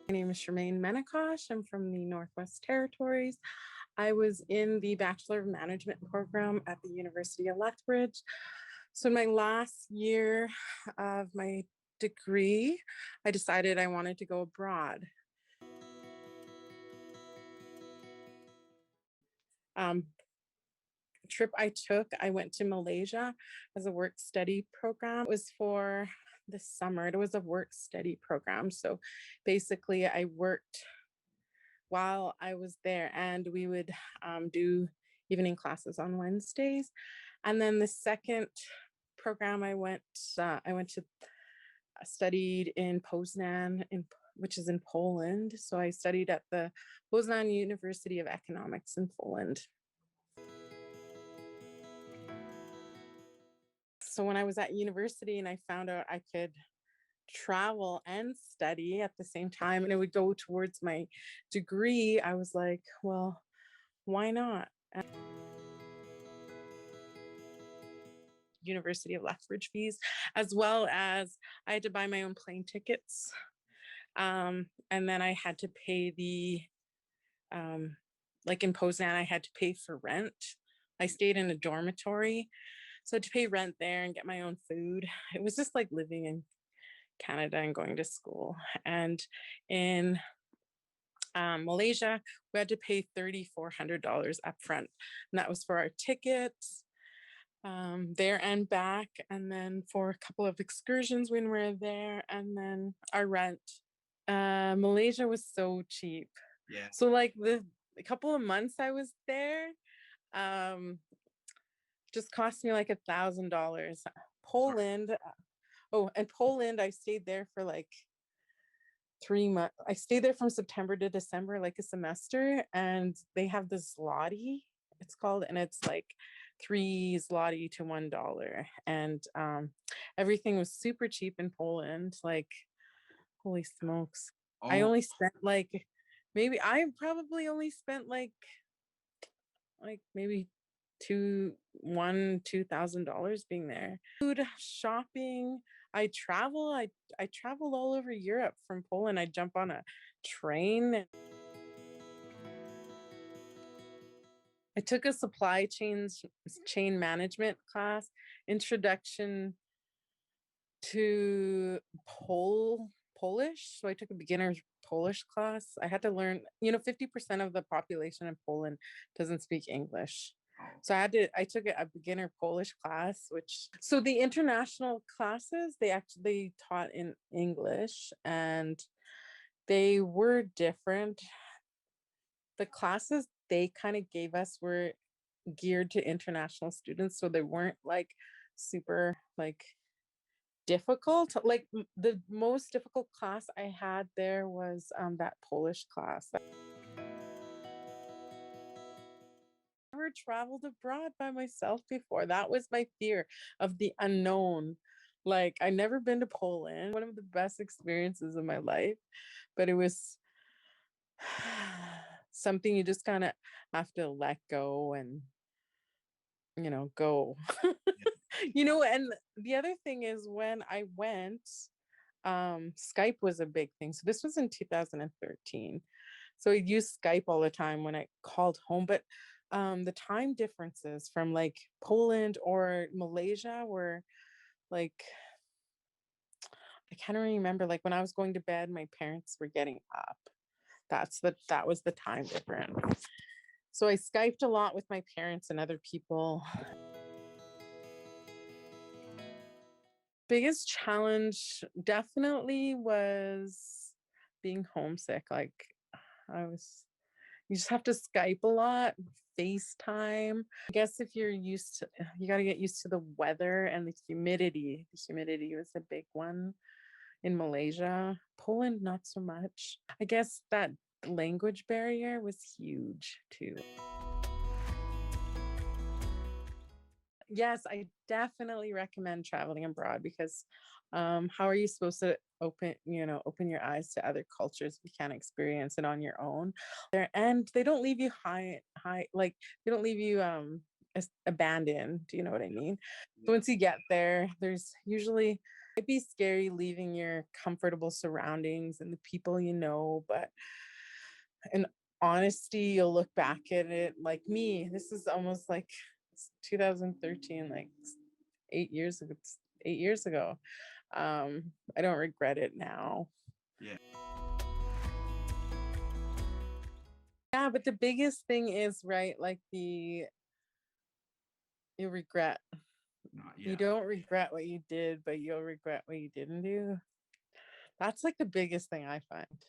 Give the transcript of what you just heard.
My name is Sharmayne. I'm from the Northwest Territories. I was in the Bachelor of Management program at the University of Lethbridge. So in my last year of my degree, I decided I wanted to go abroad. Trip I took, I went to Malaysia as a work study program. It was for the summer. It was a work study program. So basically I worked while I was there, and we would do evening classes on Wednesdays. And then the second program I went to studied in Poznan, which is in Poland. So I studied at the Poznan University of Economics in Poland. So when I was at university and I found out I could travel and study at the same time and it would go towards my degree, I was like, well, why not? University of Lethbridge fees, as well as I had to buy my own plane tickets. And then I had to pay like in Poznan, I had to pay for rent. I stayed in a dormitory, so I had to pay rent there and get my own food. It was just like living in Canada and going to school. And in Malaysia, we had to pay $3,400 upfront, and that was for our tickets there and back, and then for a couple of excursions when we were there, and then our rent. Malaysia was so cheap. Yeah. So like a couple of months I was there, just cost me like $1,000. Poland, and Poland, I stayed there for like 3 months. I stayed there from September to December, like a semester, and they have this zloty, it's called, and it's like 3 zloty to $1. And everything was super cheap in Poland. Like, holy smokes. I only spent like I probably only spent like maybe $2,000 being there. Food, shopping. I traveled all over Europe from Poland. I jump on a train. I took a chain management class, introduction to Polish. So I took a beginner's Polish class. I had to learn, 50% of the population in Poland doesn't speak English. So I took a beginner Polish class, so the international classes, they actually taught in English and they were different. The classes they kind of gave us were geared to international students. So they weren't like super like difficult. Like the most difficult class I had there was that Polish class. I never traveled abroad by myself before. That was my fear of the unknown. Like I never been to Poland. One of the best experiences of my life, but it was something you just kind of have to let go and go. And the other thing is when I went, Skype was a big thing. So this was in 2013. So I used Skype all the time when I called home. But the time differences from like Poland or Malaysia were like, I can't remember, like when I was going to bed, my parents were getting up. That was the time difference. So I Skyped a lot with my parents and other people. Biggest challenge definitely was being homesick. Like you just have to Skype a lot, FaceTime. I guess if you got to get used to the weather and the humidity. The humidity was a big one in Malaysia. Poland, not so much. I guess that language barrier was huge too. Yes, I definitely recommend traveling abroad because how are you supposed to open your eyes to other cultures if you can't experience it on your own? And they don't leave you like they don't leave you abandoned. Do you know what I mean? So once you get there, there's usually It'd be scary leaving your comfortable surroundings and the people you know, but in honesty, you'll look back at it like me. This is almost like 2013, like 8 years ago. 8 years ago. I don't regret it now. Yeah. Yeah, but the biggest thing is, right, like you regret. You Yeah. don't regret what you did, but you'll regret what you didn't do. That's like the biggest thing I find.